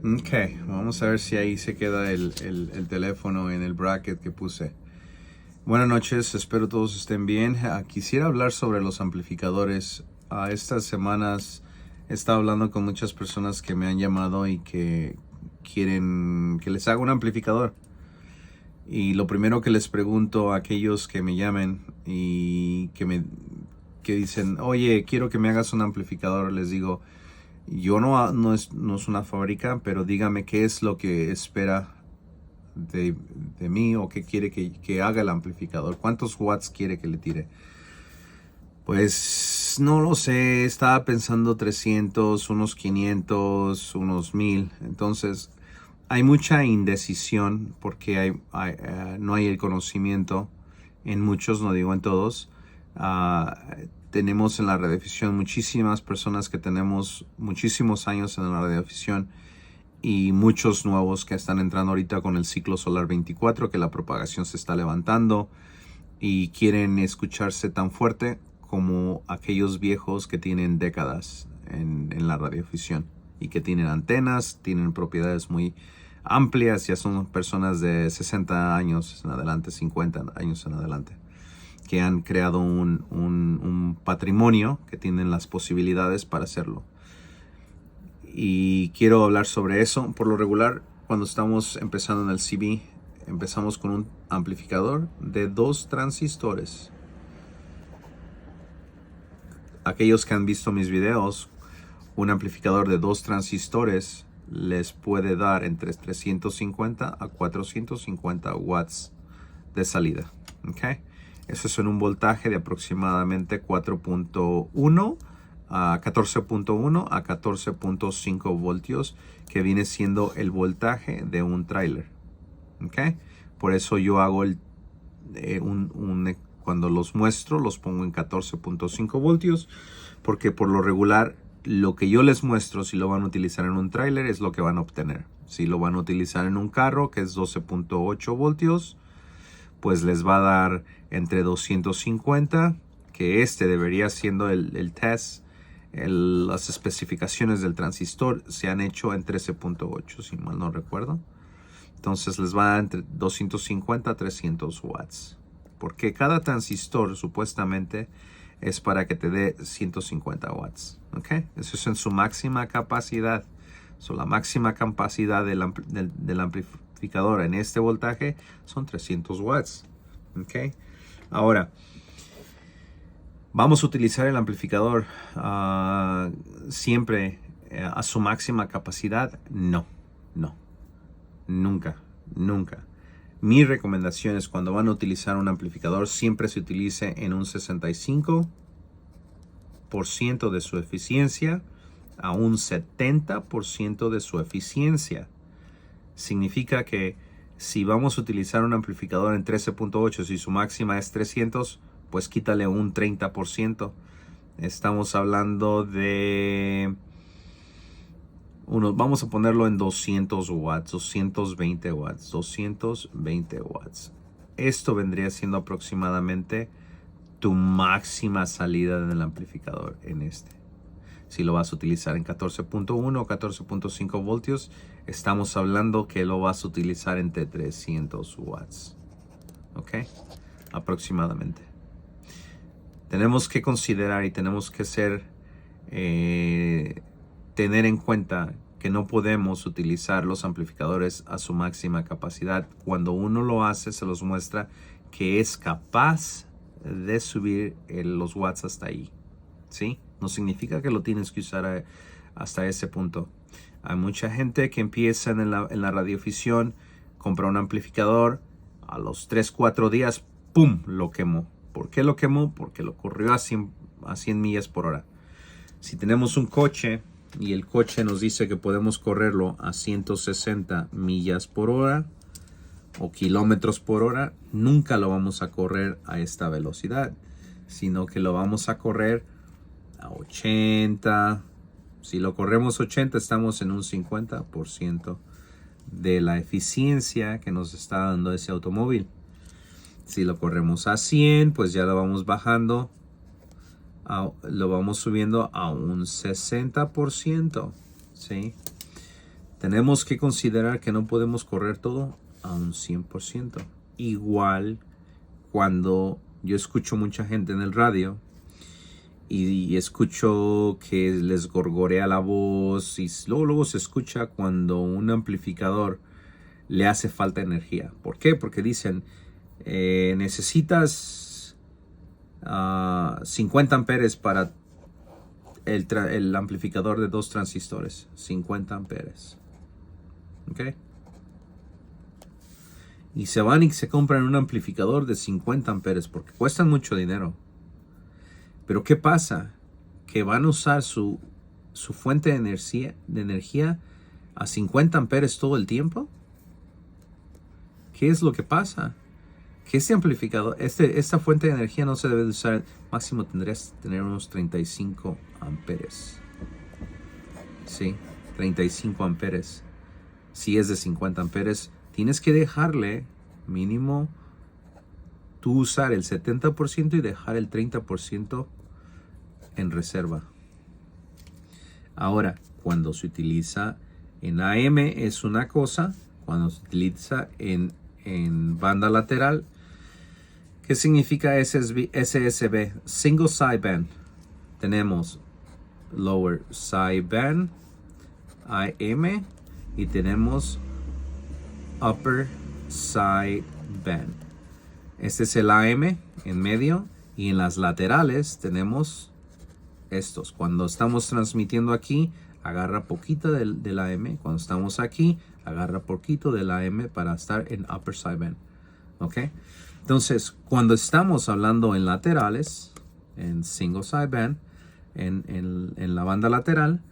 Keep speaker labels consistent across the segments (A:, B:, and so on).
A: Ok, vamos a ver si ahí se queda el teléfono en el bracket que puse. Buenas noches, espero todos estén bien. Quisiera hablar sobre los amplificadores. Estas semanas he estado hablando con muchas personas que me han llamado y que quieren que les haga un amplificador. Y lo primero que les pregunto a aquellos que me llamen y que dicen, oye, quiero que me hagas un amplificador, les digo, yo no es una fábrica, pero dígame qué es lo que espera de mí o qué quiere que haga el amplificador. ¿Cuántos watts quiere que le tire? Pues no lo sé, estaba pensando 300, unos 500, unos 1000. Entonces hay mucha indecisión porque no hay el conocimiento en muchos, no digo en todos. Tenemos en la radiodifusión muchísimas personas que tenemos muchísimos años en la radiodifusión y muchos nuevos que están entrando ahorita con el ciclo solar 24, que la propagación se está levantando y quieren escucharse tan fuerte como aquellos viejos que tienen décadas en la radiodifusión y que tienen antenas, tienen propiedades muy amplias, ya son personas de 60 años en adelante, 50 años en adelante, que han creado un patrimonio, que tienen las posibilidades para hacerlo. Y quiero hablar sobre eso. Por lo regular, cuando estamos empezando en el CB, empezamos con un amplificador de 2 transistores. Aquellos que han visto mis videos, un amplificador de 2 transistores les puede dar entre 350 a 450 watts de salida. ¿Okay? Eso es en un voltaje de aproximadamente 4.1 a 14.1 a 14.5 voltios, que viene siendo el voltaje de un tráiler. ¿Okay? Por eso yo hago cuando los muestro, los pongo en 14.5 voltios, porque por lo regular lo que yo les muestro, si lo van a utilizar en un tráiler, es lo que van a obtener. Si lo van a utilizar en un carro, que es 12.8 voltios, pues les va a dar entre 250, que debería siendo el test. Las especificaciones del transistor se han hecho en 13.8, si mal no recuerdo. Entonces les va a dar entre 250 a 300 watts. Porque cada transistor supuestamente es para que te dé 150 watts. ¿Okay? Eso es en su máxima capacidad. La máxima capacidad del amplificador en este voltaje son 300 watts. ¿Okay? Ahora, vamos a utilizar el amplificador siempre a su máxima capacidad. No, nunca. Mi recomendación es, cuando van a utilizar un amplificador, siempre se utilice en un 65% de su eficiencia a un 70% de su eficiencia. Significa que si vamos a utilizar un amplificador en 13.8, si su máxima es 300, pues quítale un 30%. Estamos hablando de vamos a ponerlo en 200 watts, 220 watts, 220 watts. Esto vendría siendo aproximadamente tu máxima salida del amplificador en este. Si lo vas a utilizar en 14.1 o 14.5 voltios, estamos hablando que lo vas a utilizar entre 300 watts. ¿Ok? Aproximadamente. Tenemos que considerar y tenemos que tener en cuenta que no podemos utilizar los amplificadores a su máxima capacidad. Cuando uno lo hace, se los muestra que es capaz de subir los watts hasta ahí. ¿Sí? No significa que lo tienes que usar hasta ese punto. Hay mucha gente que empieza en la radiodifusión, compra un amplificador, a los 3-4 días, ¡pum!, lo quemó. ¿Por qué lo quemó? Porque lo corrió a 100 millas por hora. Si tenemos un coche y el coche nos dice que podemos correrlo a 160 millas por hora o kilómetros por hora, nunca lo vamos a correr a esta velocidad, sino que lo vamos a correr a 80. Si lo corremos 80, estamos en un 50% de la eficiencia que nos está dando ese automóvil. Si lo corremos a 100, pues ya lo vamos bajando, lo vamos subiendo a un 60%, ¿sí? Tenemos que considerar que no podemos correr todo a un 100%. Igual cuando yo escucho mucha gente en el radio y escucho que les gorgorea la voz y luego se escucha cuando un amplificador le hace falta energía. ¿Por qué? Porque dicen, necesitas 50 amperes para el amplificador de 2 transistores. 50 amperes. ¿Ok? Y se van y se compran un amplificador de 50 amperes porque cuestan mucho dinero. Pero ¿qué pasa? Que van a usar su fuente de energía a 50 amperes todo el tiempo. ¿Qué es lo que pasa? Que este amplificador, esta fuente de energía no se debe de usar. Máximo tendrías que tener unos 35 amperes. Sí, 35 amperes. Si es de 50 amperes, tienes que dejarle mínimo tú usar el 70% y dejar el 30% en reserva. Ahora, cuando se utiliza en AM es una cosa, cuando se utiliza en banda lateral, ¿qué significa SSB? Single sideband. Tenemos lower sideband, AM, y tenemos upper sideband. Este es el AM en medio, y en las laterales tenemos estos. Cuando estamos transmitiendo aquí, agarra poquito del AM. Cuando estamos aquí, agarra poquito del AM para estar en upper sideband. ¿Ok? Entonces, cuando estamos hablando en laterales, en single sideband, en la banda lateral,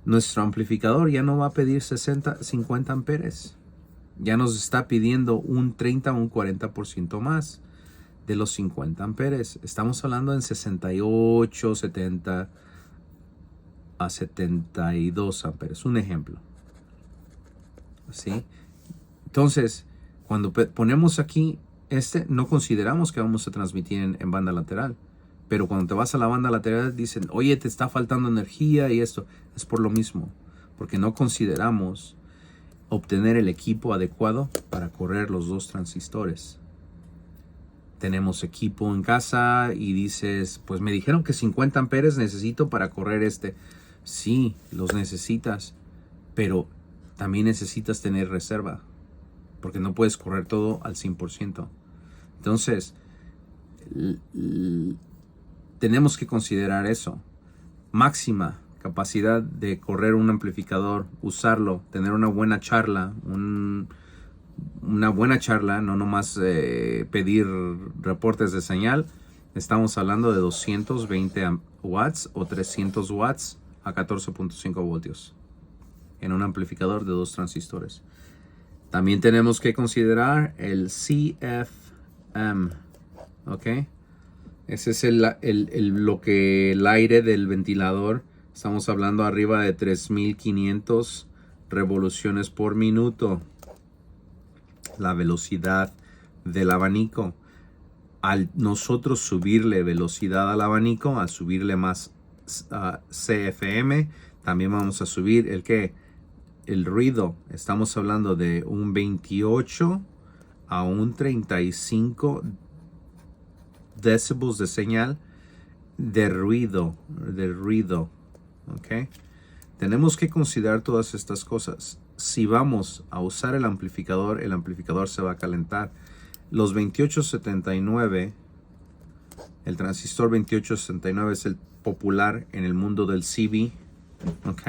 A: nuestro amplificador ya no va a pedir 50 amperes. Ya nos está pidiendo un 30 o un 40% más de los 50 amperes. Estamos hablando en 68, 70 a 72 amperes. Un ejemplo. ¿Sí? Entonces, cuando ponemos aquí no consideramos que vamos a transmitir en banda lateral. Pero cuando te vas a la banda lateral dicen, oye, te está faltando energía y esto. Es por lo mismo. Porque no consideramos obtener el equipo adecuado para correr los 2 transistores. Tenemos equipo en casa y dices, pues me dijeron que 50 amperes necesito para correr este. Sí, los necesitas, pero también necesitas tener reserva, porque no puedes correr todo al 100%. Entonces, tenemos que considerar eso. Máxima capacidad de correr un amplificador, usarlo, tener una buena charla, no nomás pedir reportes de señal. Estamos hablando de 220 watts o 300 watts a 14.5 voltios en un amplificador de 2 transistores. También tenemos que considerar el CFM, ¿ok? Ese es el aire del ventilador. Estamos hablando arriba de 3500 revoluciones por minuto. La velocidad del abanico. Al nosotros subirle velocidad al abanico, al subirle más CFM, también vamos a subir el ruido. Estamos hablando de un 28 a un 35 decibels de señal de ruido. ¿Ok? Tenemos que considerar todas estas cosas. Si vamos a usar el amplificador se va a calentar. Los 2879, el transistor 2879 es el popular en el mundo del CV. ¿Ok?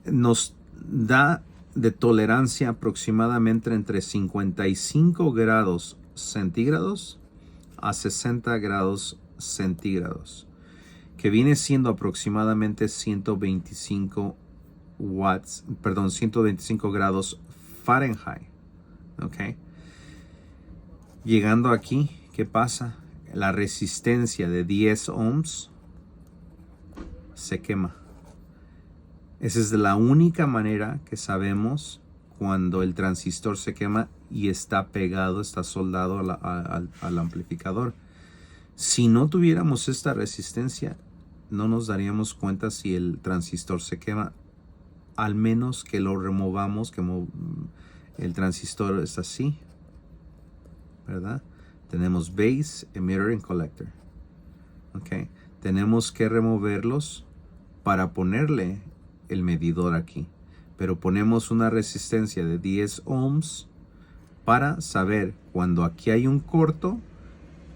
A: Nos da de tolerancia aproximadamente entre 55 grados centígrados a 60 grados centígrados, que viene siendo aproximadamente 125 grados Fahrenheit. ¿Ok? Llegando aquí, ¿qué pasa? La resistencia de 10 ohms se quema. Esa es la única manera que sabemos cuando el transistor se quema y está pegado, está soldado al amplificador. Si no tuviéramos esta resistencia, no nos daríamos cuenta si el transistor se quema. al menos que lo removamos, que el transistor es así, ¿verdad? Tenemos base, emitter y collector. Okay. Tenemos que removerlos para ponerle el medidor aquí. Pero ponemos una resistencia de 10 ohms para saber cuando aquí hay un corto,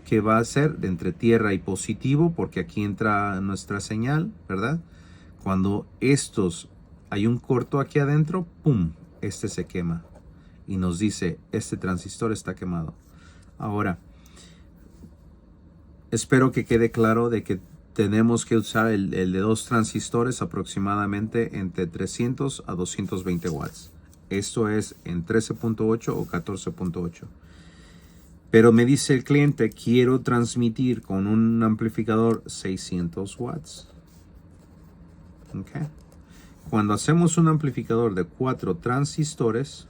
A: que va a ser de entre tierra y positivo, porque aquí entra nuestra señal, ¿verdad? Cuando hay un corto aquí adentro, ¡pum! Este se quema y nos dice, este transistor está quemado. Ahora, espero que quede claro de que tenemos que usar el de 2 transistores aproximadamente entre 300 a 220 watts. Esto es en 13.8 o 14.8. Pero me dice el cliente, quiero transmitir con un amplificador 600 watts. Okay. Cuando hacemos un amplificador de 4 transistores,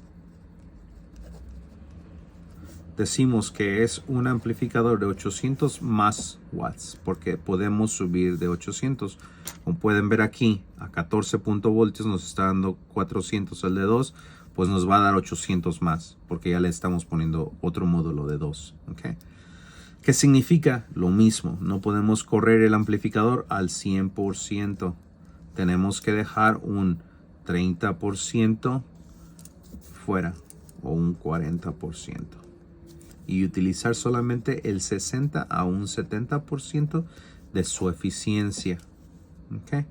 A: decimos que es un amplificador de 800 más watts, porque podemos subir de 800. Como pueden ver aquí, a 14 voltios nos está dando 400 el de 2, pues nos va a dar 800 más, porque ya le estamos poniendo otro módulo de 2. ¿Okay? ¿Qué significa? Lo mismo, no podemos correr el amplificador al 100%. Tenemos que dejar un 30% fuera o un 40%. Y utilizar solamente el 60 a un 70% de su eficiencia. ¿Okay?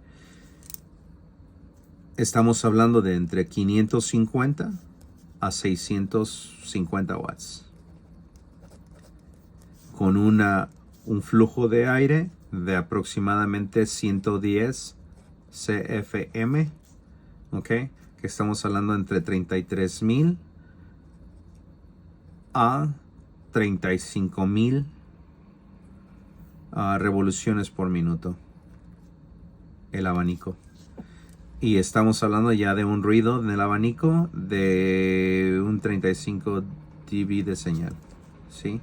A: Estamos hablando de entre 550 a 650 watts. Con un flujo de aire de aproximadamente 110 CFM. ¿Okay? Que estamos hablando entre 33,000 a 35,000 revoluciones por minuto el abanico. Y estamos hablando ya de un ruido en el abanico de un 35 dB de señal. ¿Sí?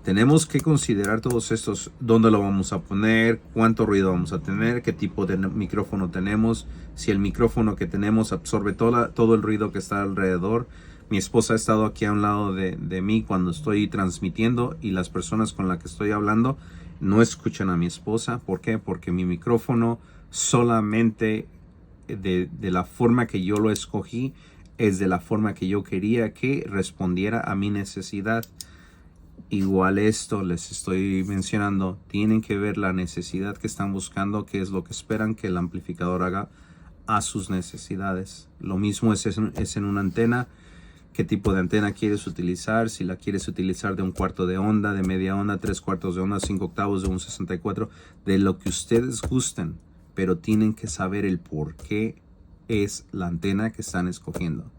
A: Tenemos que considerar todos estos, dónde lo vamos a poner, cuánto ruido vamos a tener, qué tipo de micrófono tenemos, si el micrófono que tenemos absorbe todo el ruido que está alrededor. Mi esposa ha estado aquí a un lado de mí cuando estoy transmitiendo y las personas con las que estoy hablando no escuchan a mi esposa. ¿Por qué? Porque mi micrófono solamente de la forma que yo lo escogí es de la forma que yo quería que respondiera a mi necesidad. Igual esto les estoy mencionando, tienen que ver la necesidad que están buscando, qué es lo que esperan que el amplificador haga a sus necesidades. Lo mismo es en una antena. ¿Qué tipo de antena quieres utilizar? Si la quieres utilizar de 1/4 de onda, de media onda, 3/4 de onda, 5/8 de un 64, de lo que ustedes gusten. Pero tienen que saber el por qué es la antena que están escogiendo.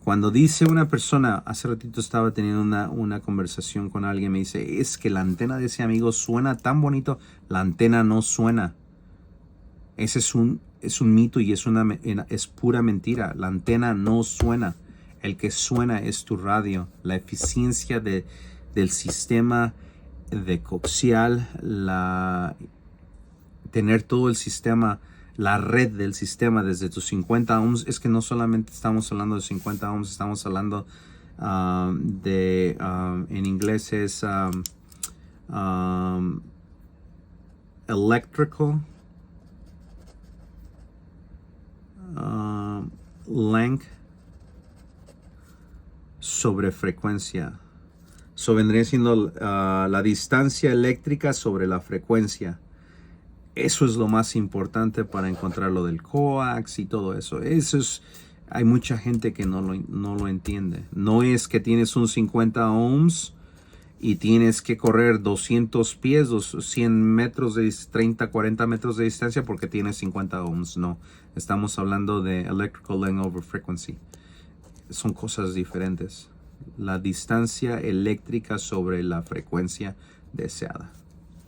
A: Cuando dice una persona, hace ratito estaba teniendo una conversación con alguien, me dice, es que la antena de ese amigo suena tan bonito. La antena no suena. Ese es un mito y es pura mentira. La antena no suena. El que suena es tu radio. La eficiencia del sistema de coaxial, tener todo el sistema, la red del sistema desde tus 50 ohms. Es que no solamente estamos hablando de 50 ohms, estamos hablando en inglés es electrical length sobre frecuencia. Eso vendría siendo la distancia eléctrica sobre la frecuencia. Eso es lo más importante para encontrar lo del coax y todo eso. Hay mucha gente que no lo entiende. No es que tienes un 50 ohms y tienes que correr 200 pies, 100 metros, 30, 40 metros de distancia porque tienes 50 ohms. No, estamos hablando de electrical length over frequency. Son cosas diferentes. La distancia eléctrica sobre la frecuencia deseada.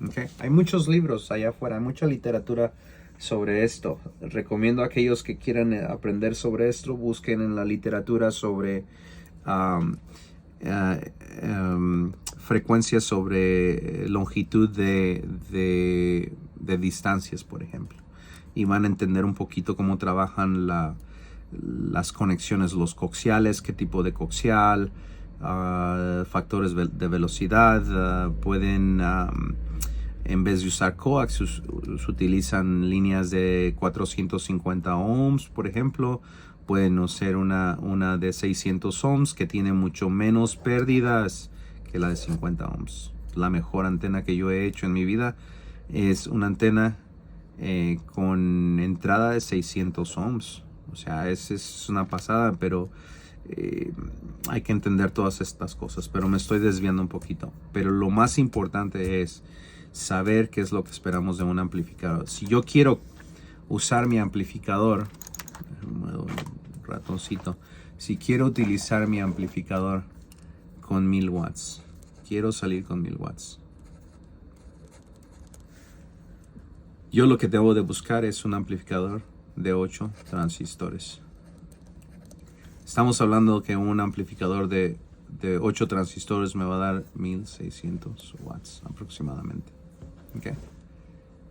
A: Okay. Hay muchos libros allá afuera, hay mucha literatura sobre esto. Recomiendo a aquellos que quieran aprender sobre esto, busquen en la literatura sobre frecuencias sobre longitud de distancias, por ejemplo. Y van a entender un poquito cómo trabajan las conexiones, los coaxiales, qué tipo de coaxial, factores de velocidad. Pueden, en vez de usar coax, utilizan líneas de 450 ohms, por ejemplo. Pueden usar una de 600 ohms que tiene mucho menos pérdidas que la de 50 ohms. La mejor antena que yo he hecho en mi vida es una antena con entrada de 600 ohms. O sea, es una pasada, pero hay que entender todas estas cosas. Pero me estoy desviando un poquito. Pero lo más importante es saber qué es lo que esperamos de un amplificador. Si yo quiero usar mi amplificador, un ratoncito, si quiero utilizar mi amplificador con 1000 watts, quiero salir con 1000 watts, yo lo que debo de buscar es un amplificador de 8 transistores. Estamos hablando que un amplificador de 8 transistores me va a dar 1600 watts aproximadamente. ¿Okay?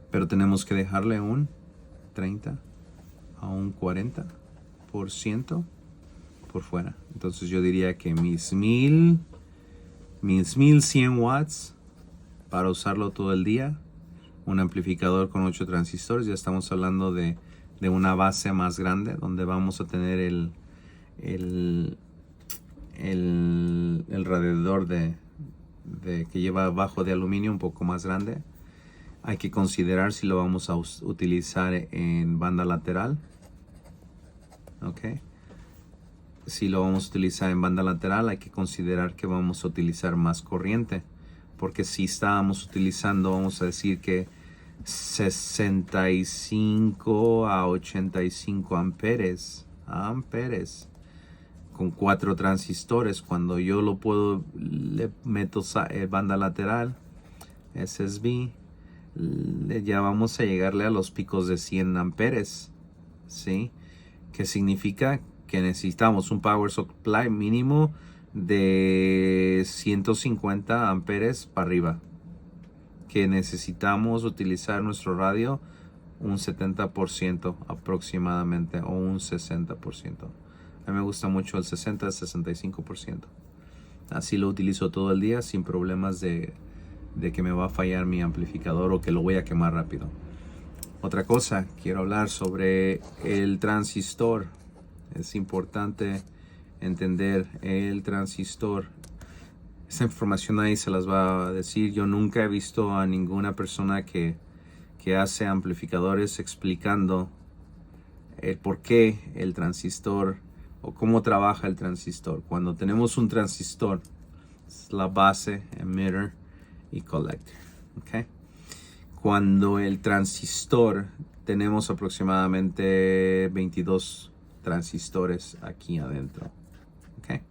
A: Pero tenemos que dejarle un 30 a un 40% por fuera. Entonces yo diría que mis 1100 watts para usarlo todo el día. Un amplificador con 8 transistores. Ya estamos hablando de una base más grande, donde vamos a tener el radiador que lleva abajo de aluminio un poco más grande. Hay que considerar si lo vamos a utilizar en banda lateral. Okay. Si lo vamos a utilizar en banda lateral, hay que considerar que vamos a utilizar más corriente. Porque si estábamos utilizando, vamos a decir que 65 a 85 amperes con 4 transistores, cuando yo lo puedo, le meto banda lateral, SSB, ya vamos a llegarle a los picos de 100 amperes, ¿sí? Que significa que necesitamos un power supply mínimo de 150 amperes para arriba, que necesitamos utilizar nuestro radio un 70% aproximadamente, o un 60%. A mí me gusta mucho el 60-65%. Así lo utilizo todo el día sin problemas de que me va a fallar mi amplificador o que lo voy a quemar rápido. Otra cosa, quiero hablar sobre el transistor. Es importante entender el transistor. Esa información ahí se las va a decir. Yo nunca he visto a ninguna persona que hace amplificadores explicando el por qué el transistor o cómo trabaja el transistor. Cuando tenemos un transistor, es la base, emitter y collector. ¿Okay? Cuando el transistor, tenemos aproximadamente 22 transistores aquí adentro. ¿Okay?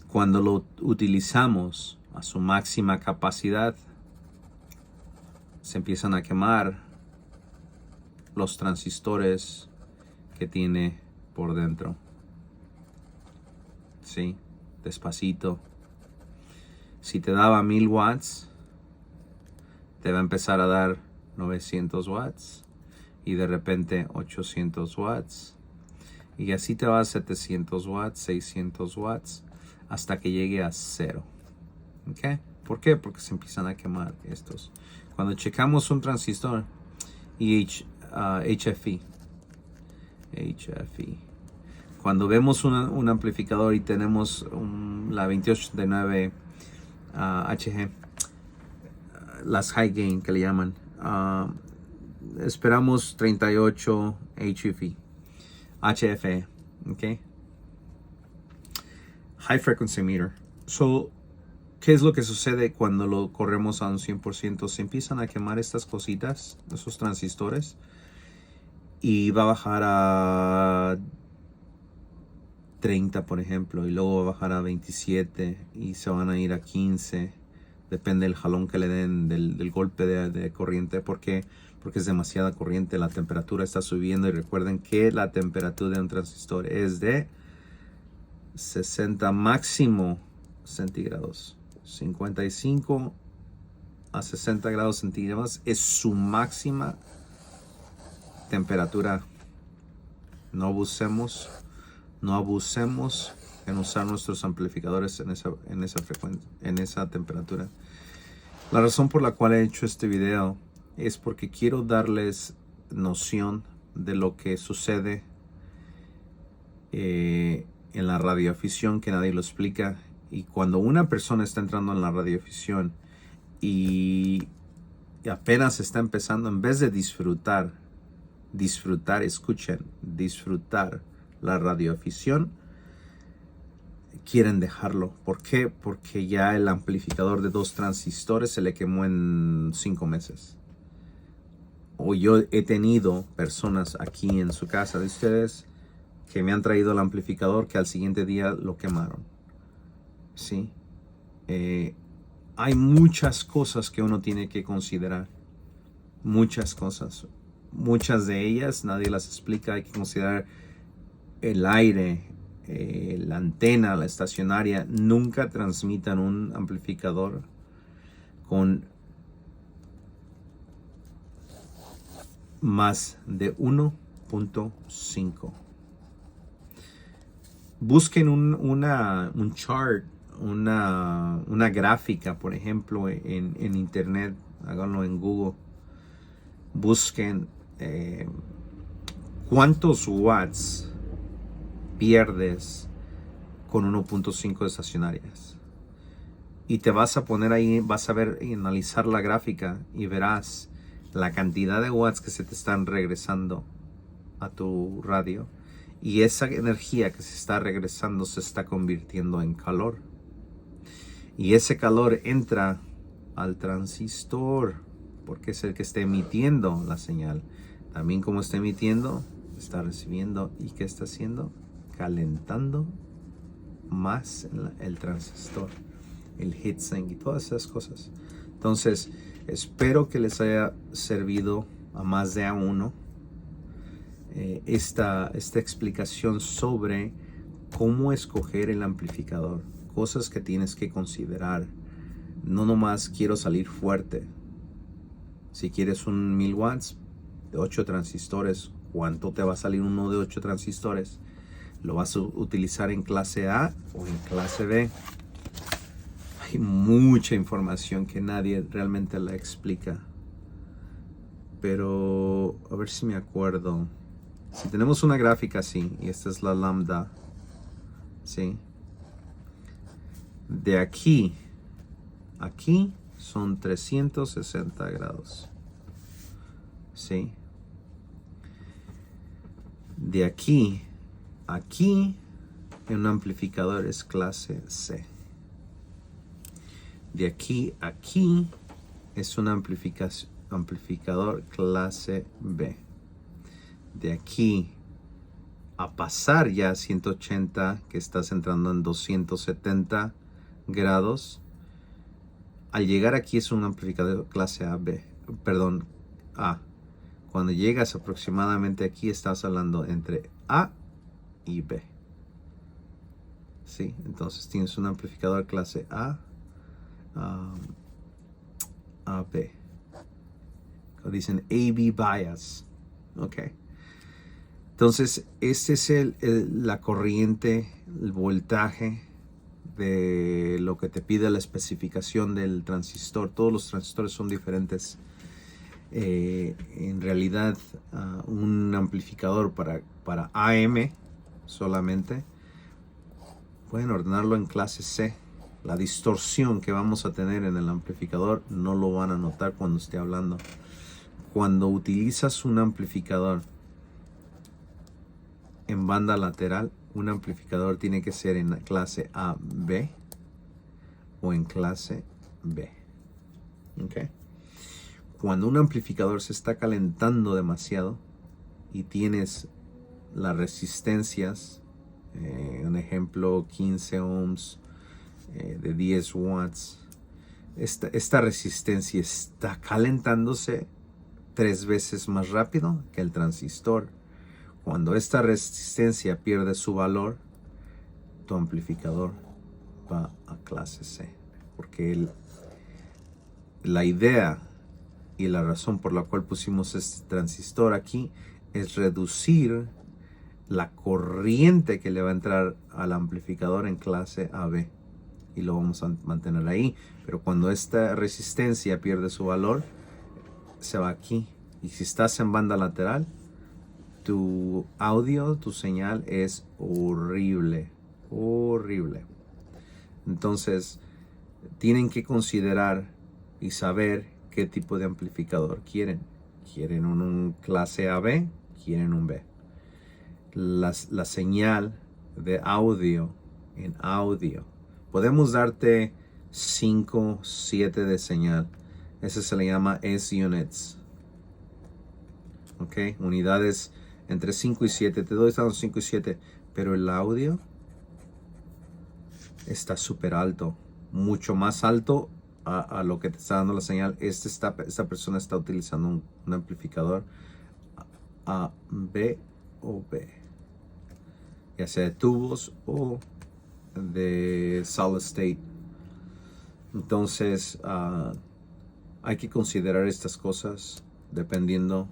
A: Cuando lo utilizamos a su máxima capacidad, se empiezan a quemar los transistores que tiene por dentro. Sí, despacito. Si te daba 1000 watts, te va a empezar a dar 900 watts y de repente 800 watts. Y así te va a 700 watts, 600 watts, hasta que llegue a 0. ¿Okay? ¿Por qué? Porque se empiezan a quemar estos. Cuando checamos un transistor y HFE. Cuando vemos un amplificador y tenemos la 2889 HG, las high gain que le llaman, esperamos 38 HFE, okay? High frequency meter. So, ¿qué es lo que sucede cuando lo corremos a un 100%? Se empiezan a quemar estas cositas, esos transistores, y va a bajar a 30, por ejemplo, y luego va a bajar a 27 y se van a ir a 15. Depende del jalón que le den, del golpe de corriente, porque es demasiada corriente, la temperatura está subiendo. Y recuerden que la temperatura de un transistor es de 60 máximo centígrados. 55 a 60 grados centígrados es su máxima temperatura No abusemos en usar nuestros amplificadores en esa frecuencia, en esa temperatura. La razón por la cual he hecho este video es porque quiero darles noción de lo que sucede en la radioafición, que nadie lo explica. Y cuando una persona está entrando en la radioafición y apenas está empezando, en vez de disfrutar, escuchen, disfrutar la radioafición, quieren dejarlo. ¿Por qué? Porque ya el amplificador de 2 transistores se le quemó en 5 meses. O yo he tenido personas aquí en su casa de ustedes que me han traído el amplificador que al siguiente día lo quemaron. ¿Sí? Hay muchas cosas que uno tiene que considerar. Muchas cosas. Muchas de ellas nadie las explica. Hay que considerar el aire, la antena, la estacionaria. Nunca transmitan un amplificador con más de 1.5. Busquen un chart, una gráfica, por ejemplo, en internet. Háganlo en Google. Busquen cuántos watts pierdes con 1.5 de estacionarias. Y te vas a poner ahí, vas a ver y analizar la gráfica y verás la cantidad de watts que se te están regresando a tu radio. Y esa energía que se está regresando se está convirtiendo en calor. Y ese calor entra al transistor, porque es el que está emitiendo la señal. También como está emitiendo, está recibiendo. ¿Y qué está haciendo? Calentando más el transistor, el heatsink y todas esas cosas. Entonces, espero que les haya servido a más de a uno esta explicación sobre cómo escoger el amplificador. Cosas que tienes que considerar. No nomás quiero salir fuerte. Si quieres un 1000 watts de 8 transistores, ¿cuánto te va a salir uno de 8 transistores? ¿Lo vas a utilizar en clase A o en clase B? Hay mucha información que nadie realmente la explica. Pero a ver si me acuerdo. Si tenemos una gráfica así, y esta es la lambda, ¿sí? De aquí, aquí son 360 grados, ¿sí? De aquí, aquí, un amplificador es clase C. De aquí a aquí es un amplificador clase B. De aquí a pasar ya a 180, que estás entrando en 270 grados, al llegar aquí es un amplificador clase A, B, perdón, A. Cuando llegas aproximadamente aquí estás hablando entre A y B. ¿Sí? Entonces tienes un amplificador clase A, AB. Dicen AB bias. Ok. Entonces, este es la corriente, el voltaje de lo que te pide la especificación del transistor. Todos los transistores son diferentes. En realidad, un amplificador para AM solamente, pueden ordenarlo en clase C. La distorsión que vamos a tener en el amplificador no lo van a notar cuando esté hablando. Cuando utilizas un amplificador en banda lateral, un amplificador tiene que ser en clase AB o en clase B. ¿Okay? Cuando un amplificador se está calentando demasiado y tienes las resistencias, un ejemplo 15 ohms de 10 watts, esta resistencia está calentándose 3 veces más rápido que el transistor. Cuando esta resistencia pierde su valor, tu amplificador va a clase C. Porque la idea y la razón por la cual pusimos este transistor aquí es reducir la corriente que le va a entrar al amplificador en clase AB. Y lo vamos a mantener ahí. Pero cuando esta resistencia pierde su valor, se va aquí. Y si estás en banda lateral, tu audio, tu señal es horrible. Horrible. Entonces, tienen que considerar y saber qué tipo de amplificador quieren. ¿Quieren un clase AB? ¿Quieren un B? La señal de audio en audio. Podemos darte 5, 7 de señal. Ese se le llama S-Units. ¿Ok? Unidades entre 5 y 7. Te doy 5 y 7. Pero el audio está súper alto. Mucho más alto a lo que te está dando la señal. Esta persona está utilizando un amplificador A, B o B. Ya sea de tubos o de solid state. Entonces hay que considerar estas cosas dependiendo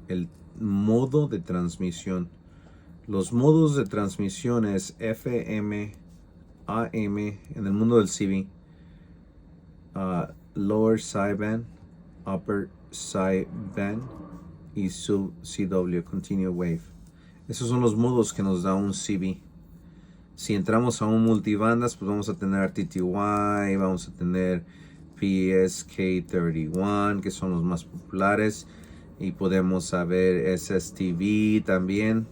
A: el modo de transmisión. Los modos de transmisión es FM, AM en el mundo del CB, lower sideband, upper sideband y sub CW, continue wave. Esos son los modos que nos da un CB. Si entramos a un multibandas, pues vamos a tener TTY, vamos a tener PSK31, que son los más populares, y podemos saber SSTV también.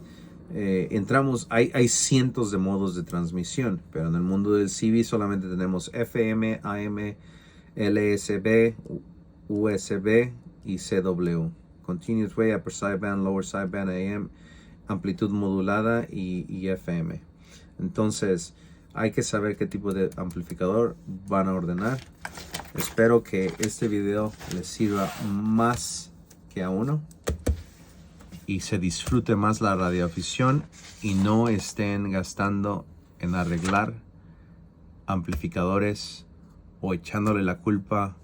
A: Hay cientos de modos de transmisión, pero en el mundo del CB solamente tenemos FM, AM, LSB, USB y CW. Continuous Wave, Upper Sideband, Lower Sideband, AM, amplitud modulada y FM. Entonces hay que saber qué tipo de amplificador van a ordenar. Espero que este video les sirva más que a uno y se disfrute más la radioafición y no estén gastando en arreglar amplificadores o echándole la culpa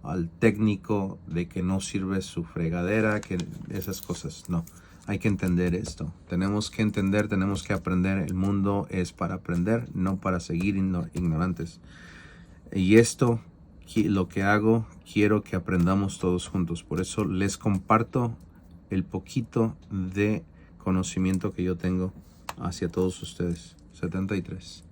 A: al técnico de que no sirve su fregadera, que esas cosas. No, hay que entender esto. Tenemos que entender, tenemos que aprender. El mundo es para aprender, no para seguir ignorantes. Y esto, lo que hago, quiero que aprendamos todos juntos. Por eso les comparto el poquito de conocimiento que yo tengo hacia todos ustedes. 73.